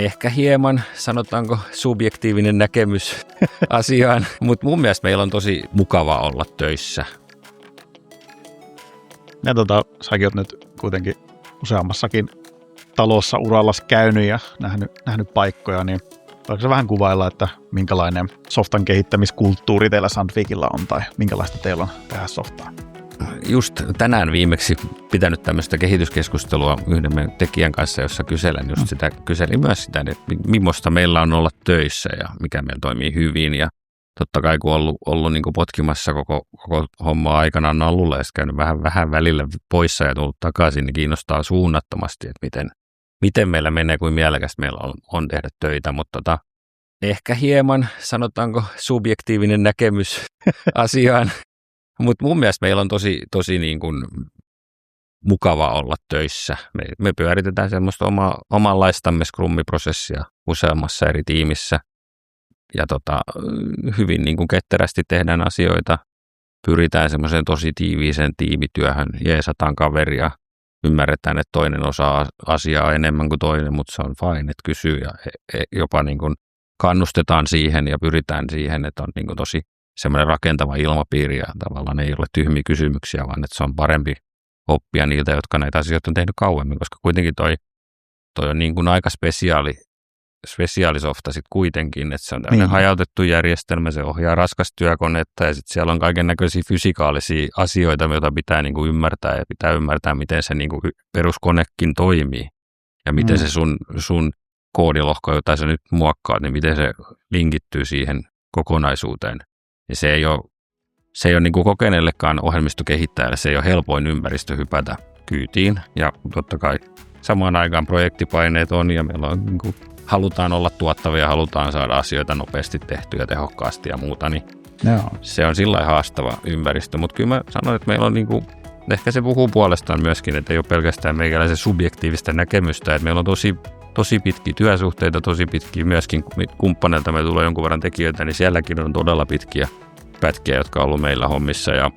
ehkä hieman, sanotaanko, subjektiivinen näkemys asiaan, mutta mun mielestä meillä on tosi mukava olla töissä. Ja säkin oot nyt kuitenkin useammassakin talossa uralla käynyt ja nähnyt paikkoja, niin voiko se vähän kuvailla, että minkälainen softan kehittämiskulttuuri teillä Sandvikilla on tai minkälaista teillä on tehdä softaa? Just tänään viimeksi pitänyt tämmöistä kehityskeskustelua yhden meidän tekijän kanssa, jossa kyselin myös sitä, että millaista meillä on olla töissä ja mikä meillä toimii hyvin. Ja totta kai kun on ollut niin kuin potkimassa koko hommaa aikanaan alulla ja käynyt vähän välillä poissa ja tullut takaisin, niin kiinnostaa suunnattomasti, että miten meillä menee, kuin mielekästä meillä on tehdä töitä, mutta ehkä hieman, sanotaanko, subjektiivinen näkemys asiaan. Mutta mun mielestä meillä on tosi niin kuin mukava olla töissä. Me pyöritetään semmoista omanlaistamme scrum-prosessia useammassa eri tiimissä. Ja hyvin niin kuin ketterästi tehdään asioita. Pyritään semmoiseen tosi tiiviiseen tiimityöhön. Jeesataan kaveria. Ymmärretään, että toinen osaa asiaa enemmän kuin toinen, mutta se on fine, että kysyy. Ja jopa niin kuin kannustetaan siihen ja pyritään siihen, että on niin kuin tosi semmoinen rakentava ilmapiiri ja tavallaan ei ole tyhmiä kysymyksiä, vaan että se on parempi oppia niiltä, jotka näitä asioita on tehnyt kauemmin, koska kuitenkin toi on niin kuin aika spesiaalisofta sitten kuitenkin, että se on tämmöinen hajautettu järjestelmä, se ohjaa raskastyökonetta ja sitten siellä on kaiken näköisiä fysikaalisia asioita, joita pitää niin kuin ymmärtää ja pitää ymmärtää, miten se niin kuin peruskonekin toimii ja miten se sun koodilohko, jota sä nyt muokkaat, niin miten se linkittyy siihen kokonaisuuteen. Ja se ei ole niin kuin kokeneellekaan ohjelmistokehittäjälle, se ei ole helpoin ympäristö hypätä kyytiin. Ja totta kai samaan aikaan projektipaineet on ja meillä on, niin kuin, halutaan olla tuottavia, halutaan saada asioita nopeasti tehtyä tehokkaasti ja muuta, niin se on sillä lailla haastava ympäristö. Mutta kyllä mä sanoin, että meillä on niin kuin, ehkä se puhuu puolestaan myöskin, että ei ole pelkästään meikäläisen subjektiivista näkemystä, että meillä on tosi pitkiä työsuhteita, tosi pitkiä myöskin kumppaneilta, me tulee jonkun verran tekijöitä, niin sielläkin on todella pitkiä pätkiä, jotka on ollut meillä hommissa ja